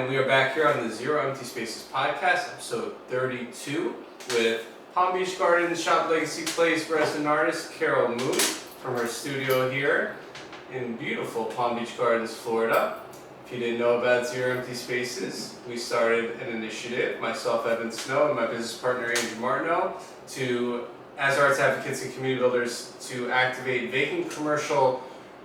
and we are back here on the Zero Empty Spaces podcast, episode 32, with Palm Beach Gardens Shop Legacy Place resident artist Carol Moon from her studio here in beautiful Palm Beach Gardens, Florida. If you didn't know about Zero Empty Spaces, we started an initiative, myself, Evan Snow, and my business partner, Andrew Martineau, as arts advocates and community builders, to activate vacant commercial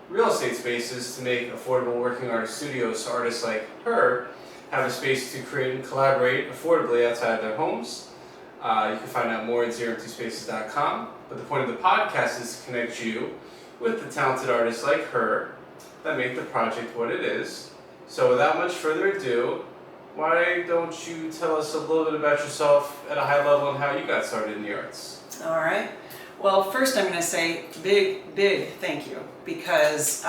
real estate spaces to make affordable working artist studios so artists like her have a space to create and collaborate affordably outside of their homes. You can find out more at zeroemptyspaces.com, but the point of the podcast is to connect you with the talented artists like her that make the project what it is. So without much further ado, why don't you tell us a little bit about yourself at a high level and how you got started in the arts? All right. Well, first I'm going to say big thank you, because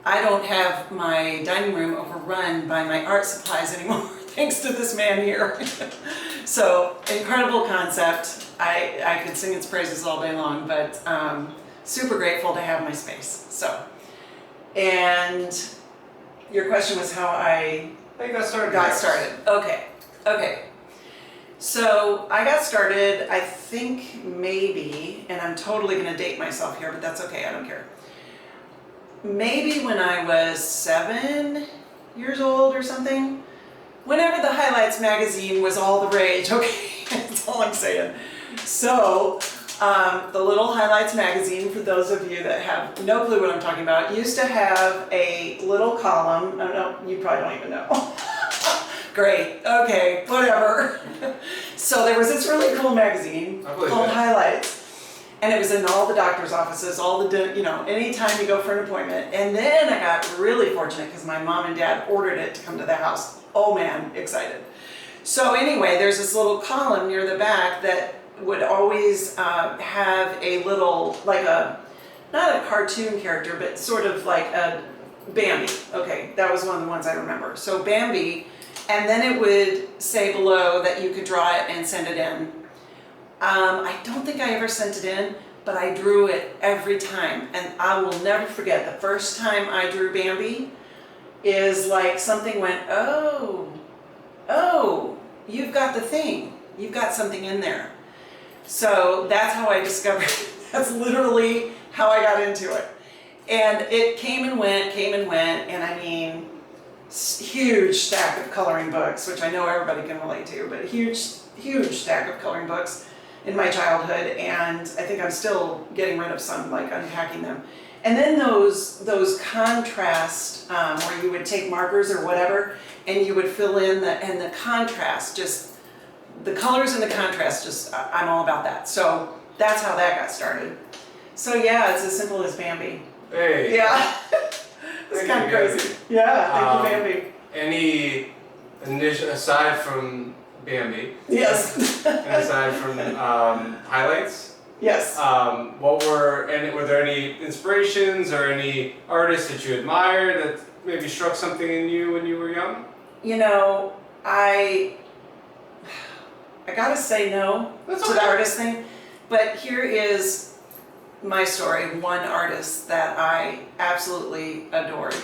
I don't have my dining room overrun by my art supplies anymore, thanks to this man here. So, incredible concept. I could sing its praises all day long, but super grateful to have my space. So, and your question was how I got started. Okay. So I got started, I think maybe, and I'm totally going to date myself here, but that's okay, I don't care. Maybe when I was 7 years old or something, whenever the Highlights magazine was all the rage, okay, that's all I'm saying. So, the little Highlights magazine, for those of you that have no clue what I'm talking about, used to have a little column, oh no, you probably don't even know. Great, okay, whatever. So there was this really cool magazine called Highlights, and it was in all the doctor's offices, anytime you go for an appointment. And then I got really fortunate because my mom and dad ordered it to come to the house. Oh man, excited. So anyway, there's this little column near the back that would always have a little, not a cartoon character, but sort of like a Bambi. Okay, that was one of the ones I remember. So Bambi. And then it would say below that you could draw it and send it in. I don't think I ever sent it in, but I drew it every time. And I will never forget the first time I drew Bambi is like something went, oh, you've got the thing. You've got something in there. So that's how I discovered it. That's literally how I got into it. And it came and went, and I mean, huge stack of coloring books, which I know everybody can relate to, but huge stack of coloring books in my childhood, and I think I'm still getting rid of some, like unpacking them. And then those contrast, where you would take markers or whatever, and you would fill in the contrast, just the colors and the contrast, I'm all about that. So that's how that got started. So yeah, it's as simple as Bambi. Hey. Yeah. It's kind of crazy. Yeah, thank you, Bambi. Any initial, aside from Bambi? Yes. And aside from Highlights? Yes. Were there any inspirations or any artists that you admired that maybe struck something in you when you were young? You know, I gotta say no to the artist thing, but here is my story, one artist that I absolutely adored.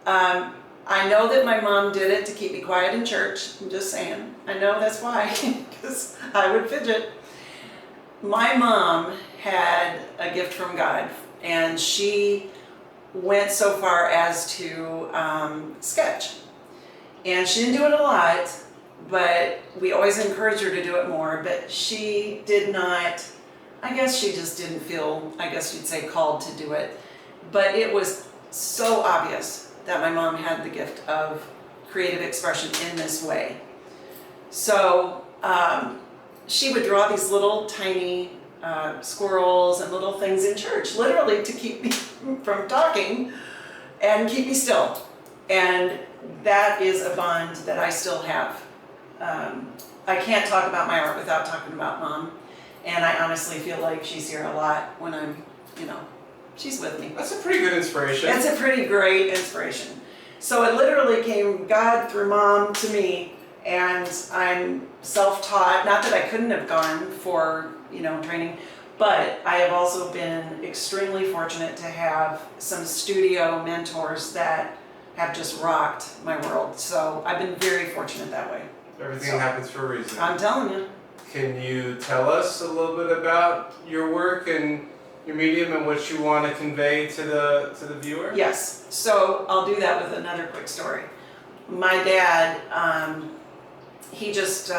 I know that my mom did it to keep me quiet in church. I'm just saying. I know that's why, because I would fidget. My mom had a gift from God, and she went so far as to sketch. And she didn't do it a lot, but we always encouraged her to do it more, but she did not. I guess she just didn't feel, I guess you'd say, called to do it. But it was so obvious that my mom had the gift of creative expression in this way. So she would draw these little tiny squirrels and little things in church, literally to keep me from talking and keep me still. And that is a bond that I still have. I can't talk about my art without talking about Mom. And I honestly feel like she's here a lot when I'm, she's with me. That's a pretty good inspiration. That's a pretty great inspiration. So it literally came God through Mom to me, and I'm self-taught. Not that I couldn't have gone for, training, but I have also been extremely fortunate to have some studio mentors that have just rocked my world. So I've been very fortunate that way. Everything happens for a reason. I'm telling you. Can you tell us a little bit about your work and your medium and what you want to convey to the viewer? Yes. So I'll do that with another quick story. My dad, he just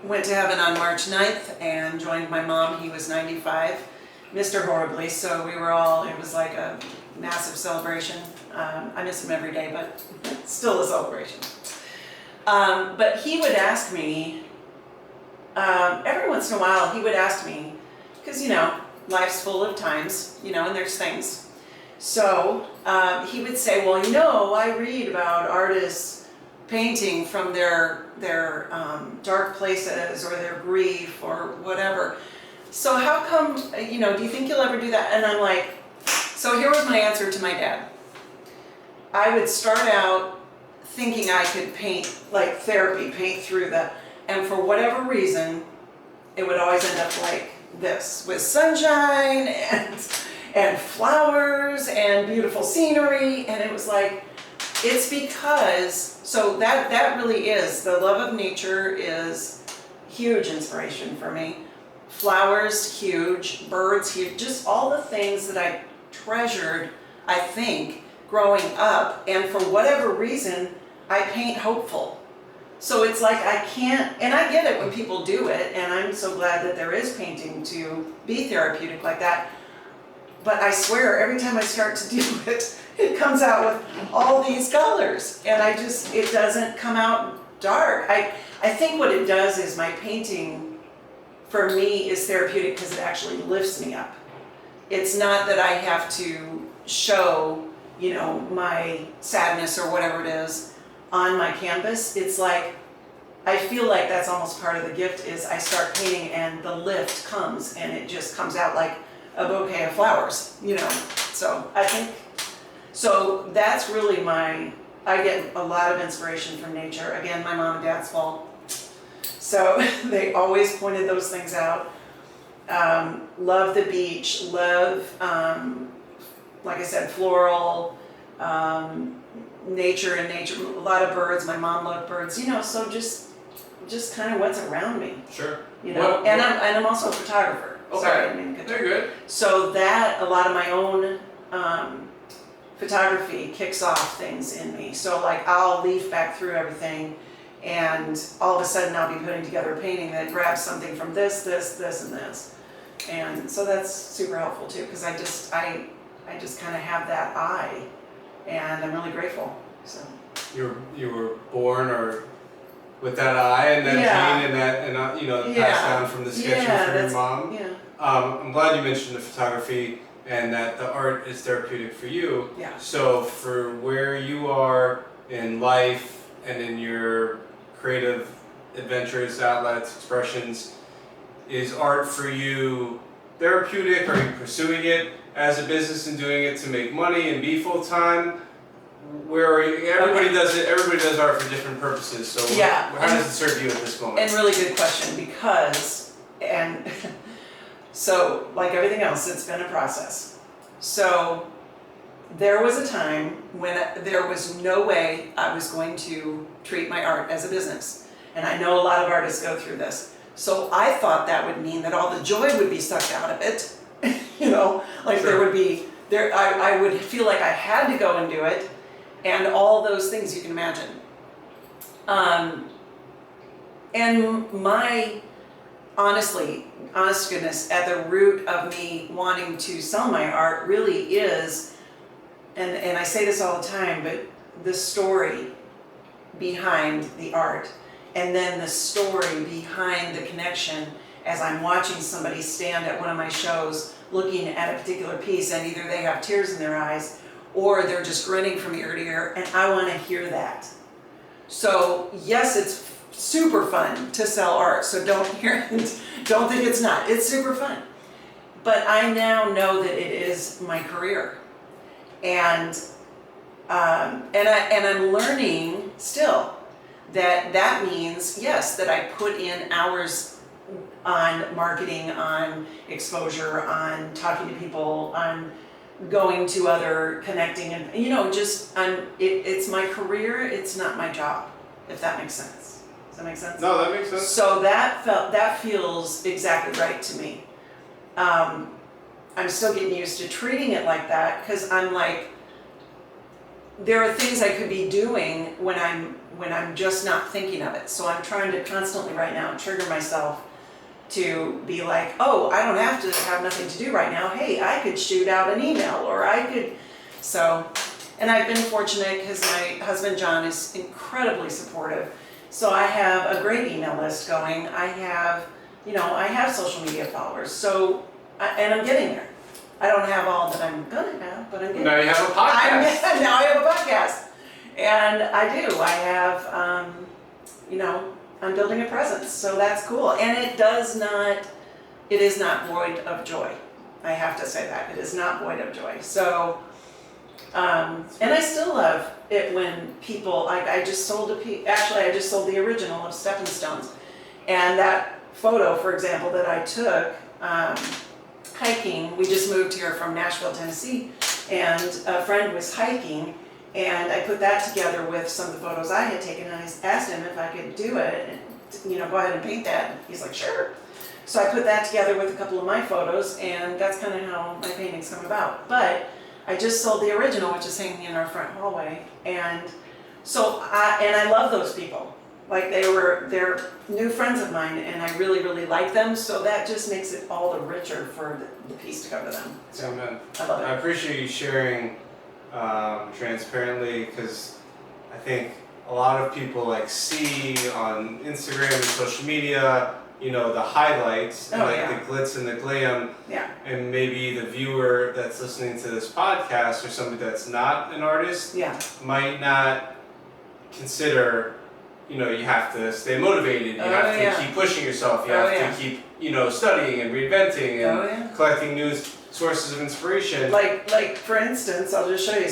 went to heaven on March 9th and joined my mom. He was 95, missed her horribly. So we were all, it was like a massive celebration. I miss him every day, but still a celebration. But he would ask me, every once in a while, he would ask me, because, life's full of times, and there's things. So he would say, well, I read about artists painting from their dark places or their grief or whatever. So how come, do you think you'll ever do that? And I'm like, so here was my answer to my dad. I would start out thinking I could paint like therapy, paint through that. And for whatever reason, it would always end up like this, with sunshine and flowers and beautiful scenery. And it was like, it's because, so that really is, the love of nature is huge inspiration for me. Flowers, huge. Birds, huge. Just all the things that I treasured, I think, growing up. And for whatever reason, I paint hopeful. So it's like I can't, and I get it when people do it, and I'm so glad that there is painting to be therapeutic like that. But I swear, every time I start to do it, it comes out with all these colors, and it doesn't come out dark. I think what it does is my painting, for me, is therapeutic because it actually lifts me up. It's not that I have to show, my sadness or whatever it is on my canvas. It's like, I feel like that's almost part of the gift is I start painting and the lift comes and it just comes out like a bouquet of flowers, So I think, so that's really I get a lot of inspiration from nature. Again, my mom and dad's fault. So they always pointed those things out. Love the beach, love, like I said, floral, nature, a lot of birds. My mom loved birds, so just kind of what's around me. Sure. And I'm also a photographer. Okay. Sorry, I didn't mean to Very good. So that, a lot of my own photography kicks off things in me. So like I'll leaf back through everything and all of a sudden I'll be putting together a painting that grabs something from this, and this. And so that's super helpful too, because I just kind of have that eye, and I'm really grateful. So You were born or with that eye and that gene and that passed down from the sketching from your mom. Yeah. I'm glad you mentioned the photography and that the art is therapeutic for you. Yeah. So for where you are in life and in your creative adventures, outlets, expressions, is art for you therapeutic? Are you pursuing it as a business and doing it to make money and be full time? Where are you? Everybody does it. Everybody does art for different purposes. So how does it serve you at this moment? And really good question, because so like everything else, it's been a process. So there was a time when there was no way I was going to treat my art as a business. And I know a lot of artists go through this. So I thought that would mean that all the joy would be sucked out of it. Like Sure. there would be, I would feel like I had to go and do it. And all those things you can imagine. And my, honest goodness, at the root of me wanting to sell my art really is, and I say this all the time, but the story behind the art, and then the story behind the connection as I'm watching somebody stand at one of my shows looking at a particular piece, and either they have tears in their eyes or they're just grinning from ear to ear, and I want to hear that. So yes, it's super fun to sell art, so don't think it's not. It's super fun. But I now know that it is my career. And I'm learning still that means, yes, that I put in hours on marketing, on exposure, on talking to people, on going to other connecting and just it's my career, it's not my job, if that makes sense. Does that make sense? No, that makes sense. So that feels exactly right to me. I'm still getting used to treating it like that, because I'm like, there are things I could be doing when I'm just not thinking of it. So I'm trying to constantly right now trigger myself to be like, oh, I don't have to have nothing to do right now. Hey, I could shoot out an email, or I could. So, and I've been fortunate because my husband John is incredibly supportive. So I have a great email list going. I have social media followers. So, and I'm getting there. I don't have all that I'm gonna have, but I'm getting Now you have a podcast. now I have a podcast, and I do. I have, I'm building a presence, so that's cool. And it is not void of joy. I have to say that. It is not void of joy. So, and I still love it when people, I just sold I just sold the original of Stepping Stones. And that photo, for example, that I took, hiking, we just moved here from Nashville, Tennessee, and a friend was hiking, and I put that together with some of the photos I had taken, and I asked him if I could do it, and, go ahead and paint that. And he's like, sure. So I put that together with a couple of my photos, and that's kind of how my paintings come about. But I just sold the original, which is hanging in our front hallway, and so I love those people. Like they're new friends of mine, and I really, really like them. So that just makes it all the richer for the piece to go to them. So Amen. I love it. I appreciate you sharing transparently, because I think a lot of people see on Instagram and social media, the highlights and the glitz and the glam. Yeah. And maybe the viewer that's listening to this podcast, or somebody that's not an artist, might not consider. You have to stay motivated. You have to keep pushing yourself. You have to keep, studying and reinventing and collecting new sources of inspiration. Like for instance, I'll just show you.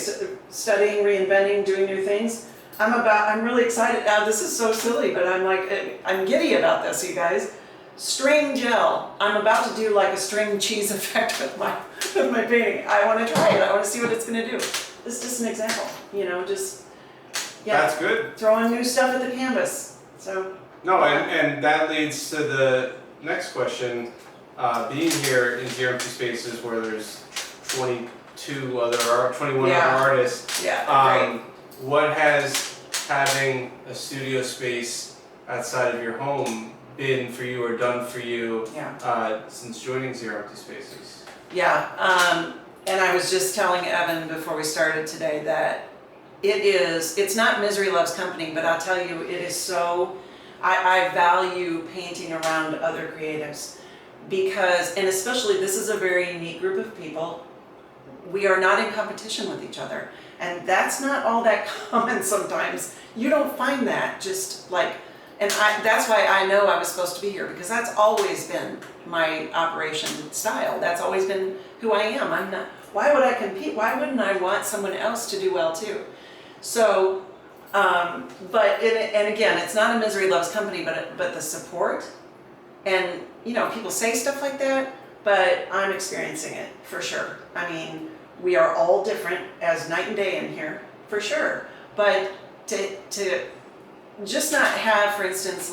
Studying, reinventing, doing new things. I'm really excited. Now this is so silly, but I'm giddy about this, you guys. String gel. I'm about to do like a string cheese effect with my painting. I want to try it. I want to see what it's going to do. This is just an example. That's good. Throwing new stuff at the canvas. So. No, and that leads to the next question. Being here in Zero Empty Spaces, where there's 21 other artists. Yeah. What has having a studio space outside of your home been for you, or done for you since joining Zero Empty Spaces? Yeah. And I was just telling Evan before we started today that it's not misery loves company, but I'll tell you, it is so, I value painting around other creatives, because, and especially this is a very unique group of people. We are not in competition with each other, and that's not all that common sometimes. You don't find that that's why I know I was supposed to be here, because that's always been my operation style. That's always been who I am. Why would I compete? Why wouldn't I want someone else to do well too? So, and again, it's not a misery loves company, but the support, and people say stuff like that, but I'm experiencing it for sure. I mean, we are all different as night and day in here, for sure. But to just not have, for instance,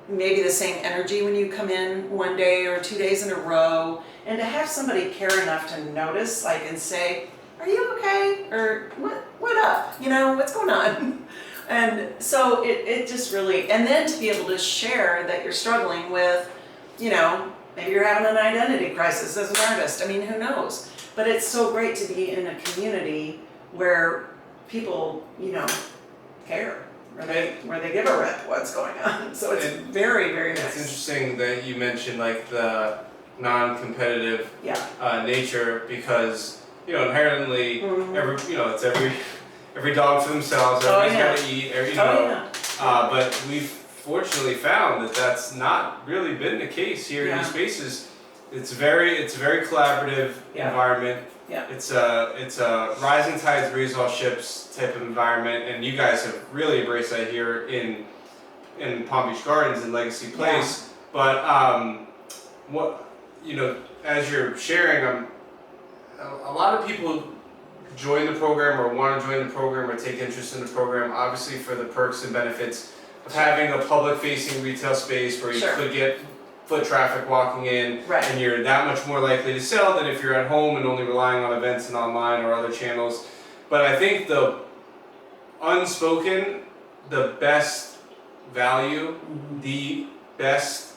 maybe the same energy when you come in one day or 2 days in a row, and to have somebody care enough to notice, and say, are you okay? Or what up? What's going on? And so it just really, and then to be able to share that you're struggling with, maybe you're having an identity crisis as an artist. I mean, who knows? But it's so great to be in a community where people, care, where they give a rip what's going on. So it's very, very nice. It's interesting that you mentioned the non-competitive nature, because inherently, it's every dog for themselves. Everybody's got to eat. But we've fortunately found that that's not really been the case here in these spaces. It's a very collaborative environment. Yeah. It's a rising tides raise all ships type of environment, and you guys have really embraced that here in Palm Beach Gardens and Legacy Place. But as you're sharing, a lot of people join the program or want to join the program or take interest in the program, obviously for the perks and benefits of having a public-facing retail space where you Sure. could get foot traffic walking in, Right. and you're that much more likely to sell than if you're at home and only relying on events and online or other channels. But I think the unspoken, the best value, the best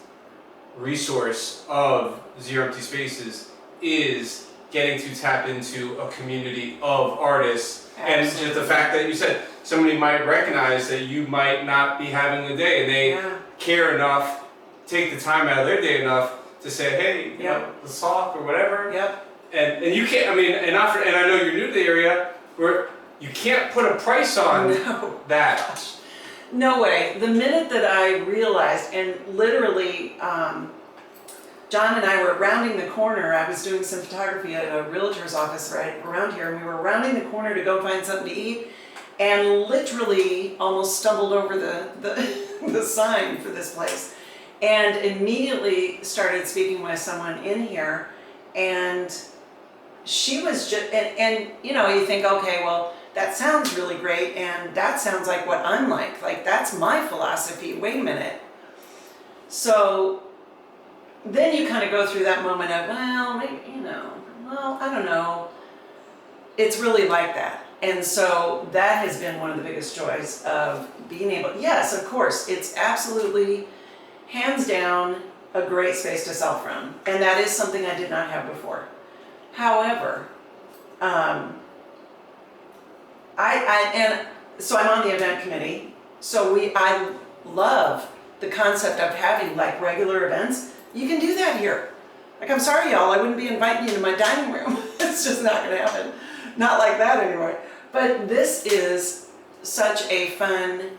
resource of Zero Empty Spaces is getting to tap into a community of artists. And just the fact that you said somebody might recognize that you might not be having a day and they care enough, take the time out of their day enough to say, hey, you know, let's talk or whatever. And you can't, I mean, and I know you're new to the area, where you can't put a price on that. Gosh. No way. The minute that I realized, and literally, John and I were rounding the corner. I was doing some photography at a realtor's office right around here, and we were rounding the corner to go find something to eat, and literally almost stumbled over the sign for this place, and immediately started speaking with someone in here, and she was just, and you know, you think, okay, well, that sounds really great, and that sounds like what I'm like that's my philosophy. Wait a minute. So then you kind of go through that moment of, well, maybe, you know, well, I don't know. It's really like that. And so that has been one of the biggest joys of being able, yes, of course, it's absolutely, hands down, a great space to sell from. And that is something I did not have before. However, so I'm on the event committee. So I love the concept of having like regular events. You can do that here. Like, I'm sorry, y'all, I wouldn't be inviting you to my dining room. It's just not gonna happen. Not like that anyway. But this is such a fun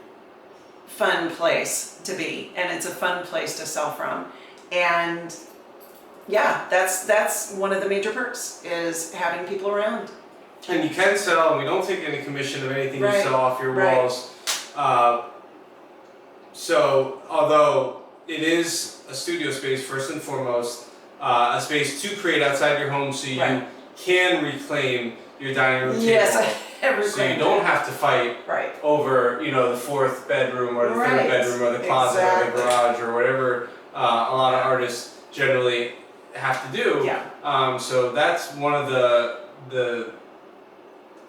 place to be, and it's a fun place to sell from. And yeah, that's one of the major perks, is having people around. And you can sell, and we don't take any commission of anything you sell off your walls. So, although it is a studio space first and foremost, a space to create outside your home so you can reclaim your dining room table. Yes, so you don't have to fight over, you know, the fourth bedroom or the third bedroom or the closet or the garage or whatever a lot of artists generally have to do. So that's one of the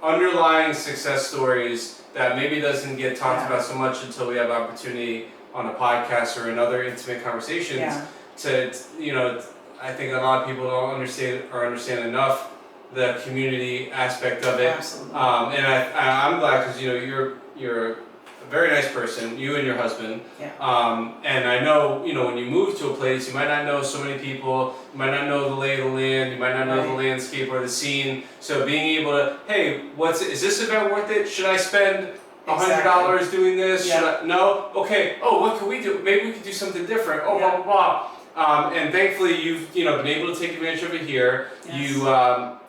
underlying success stories that maybe doesn't get talked about so much until we have opportunity on a podcast or in other intimate conversations. To, you know, I think a lot of people don't understand enough the community aspect of it. Absolutely. And I'm glad, because you know you're a very nice person, you and your husband. And I know, you know, when you move to a place, you might not know so many people, you might not know the lay of the land, you might not know the landscape or the scene. So being able to, hey, is this event worth it? Should I spend $100 doing this? Should I? No? Okay. Oh, what can we do? Maybe we could do something different. Oh, blah, blah, blah. And thankfully you've, you know, been able to take advantage of it here. You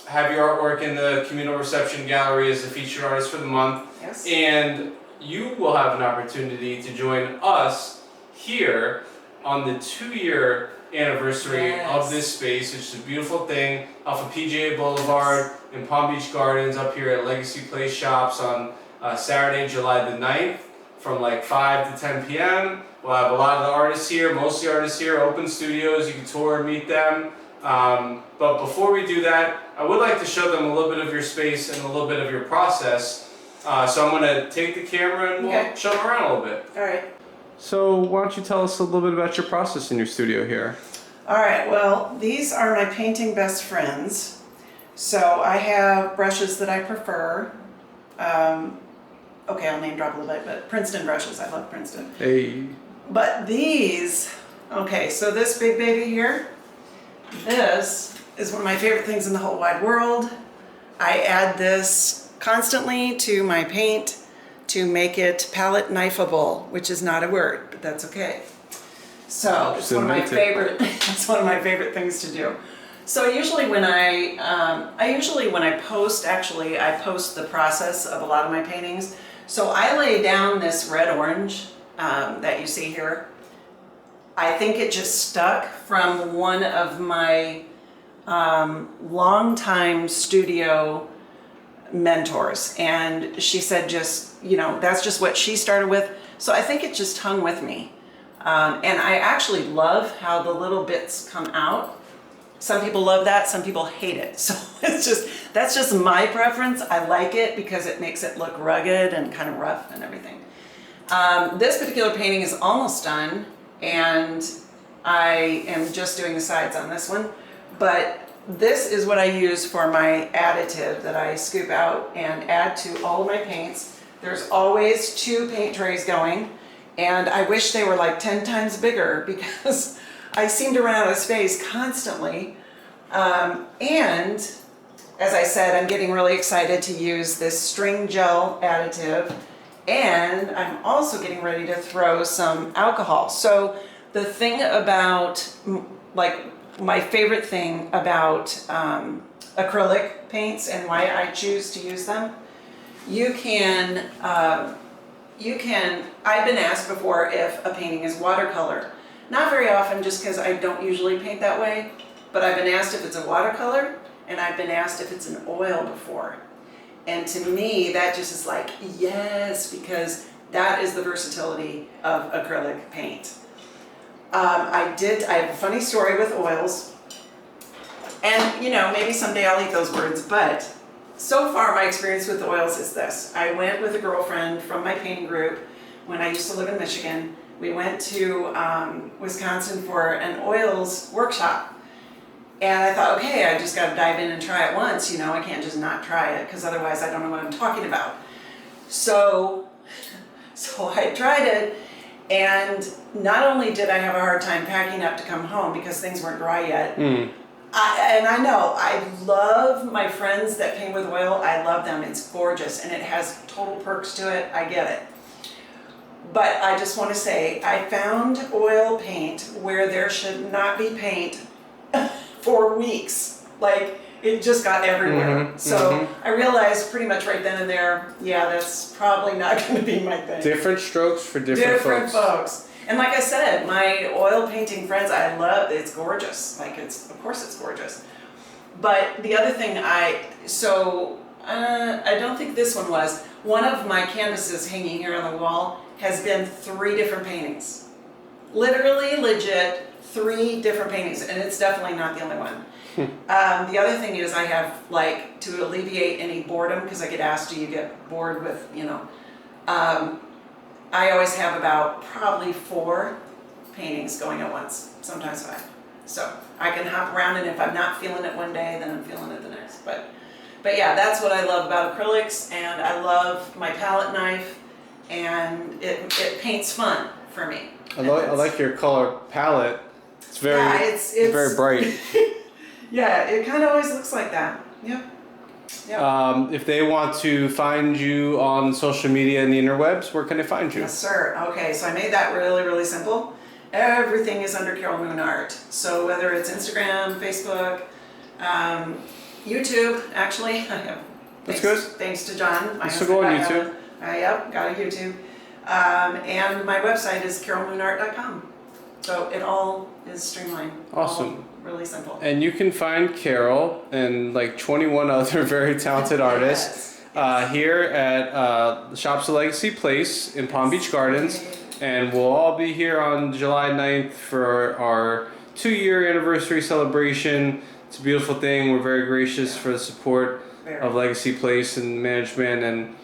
have your artwork in the communal reception gallery as a featured artist for the month. And you will have an opportunity to join us here on the 2-year anniversary of this space, which is a beautiful thing, off of PGA Boulevard in Palm Beach Gardens, up here at Legacy Place Shops on Saturday, July the 9th, from like 5 to 10 p.m. We'll have a lot of the artists here, mostly artists here, open studios, you can tour and meet them. But before we do that, I would like to show them a little bit of your space and a little bit of your process. So I'm going to take the camera and we'll show them around a little bit. All right. So why don't you tell us a little bit about your process in your studio here? All right, well, these are my painting best friends. So I have brushes that I prefer. Okay, I'll name drop a little bit, but Princeton brushes. I love Princeton. Hey. But these, okay, so this big baby here, this is one of my favorite things in the whole wide world. I add this constantly to my paint to make it palette knifeable, which is not a word, but that's okay. So it's one of my favorite. It's one of my favorite things to do. So usually when I post, actually, I post the process of a lot of my paintings. So I lay down this red-orange that you see here. I think it just stuck from one of my longtime studio mentors, and she said that's just what she started with. So I think it just hung with me. And I actually love how the little bits come out. Some people love that, some people hate it. So that's just my preference. I like it because it makes it look rugged and kind of rough and everything. This particular painting is almost done, and I am just doing the sides on this one. But this is what I use for my additive that I scoop out and add to all of my paints. There's always 2 paint trays going, and I wish they were like 10 times bigger because I seem to run out of space constantly. And as I said, I'm getting really excited to use this string gel additive, and I'm also getting ready to throw some alcohol. So the thing about, my favorite thing about acrylic paints and why I choose to use them, I've been asked before if a painting is watercolor. Not very often, just because I don't usually paint that way, but I've been asked if it's a watercolor, and I've been asked if it's an oil before. And to me, that just is like, yes, because that is the versatility of acrylic paint. I have a funny story with oils, and maybe someday I'll eat those words, but so far my experience with oils is this. I went with a girlfriend from my painting group when I used to live in Michigan. We went to Wisconsin for an oils workshop, and I thought, okay, I just got to dive in and try it once, I can't just not try it, because otherwise I don't know what I'm talking about. So I tried it, and not only did I have a hard time packing up to come home because things weren't dry yet, I love my friends that paint with oil. I love them. It's gorgeous, and it has total perks to it. I get it. But I just want to say, I found oil paint where there should not be paint for weeks. Like, it just got everywhere. So I realized pretty much right then and there, that's probably not going to be my thing. Different strokes for different folks. And like I said, my oil painting friends, I love, it's gorgeous. Of course it's gorgeous. But the other thing I don't think this one was, one of my canvases hanging here on the wall has been 3 different paintings. Literally, legit, 3 different paintings, and it's definitely not the only one. The other thing is I have, to alleviate any boredom, because I get asked, do you get bored with, I always have about probably 4 paintings going at once, sometimes 5. So I can hop around, and if I'm not feeling it one day, then I'm feeling it the next. But yeah, that's what I love about acrylics, and I love my palette knife, and it paints fun for me. I like your color palette. It's very, it's very bright. Yeah, it kind of always looks like that. Yeah. Yep. If they want to find you on social media and the interwebs, where can they find you? Yes, sir. Okay, so I made that really, really simple. Everything is under Carol Moon Art. So whether it's Instagram, Facebook, YouTube, actually, I have. That's good. Thanks to John. So go on YouTube. Yep, got a YouTube. And my website is carolmoonart.com. So it all is streamlined. Awesome. All really simple. And you can find Carol and 21 other very talented artists here at the Shops of Legacy Place in Palm Beach Gardens. And we'll all be here on July 9th for our 2-year anniversary celebration. It's a beautiful thing. We're very gracious for the support of Legacy Place and management and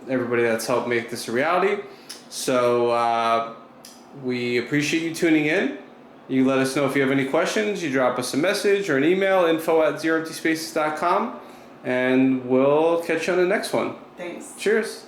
everybody that's helped make this a reality. So we appreciate you tuning in. You let us know if you have any questions. You drop us a message or an email, info@zeroemptyspaces.com, and we'll catch you on the next one. Thanks. Cheers.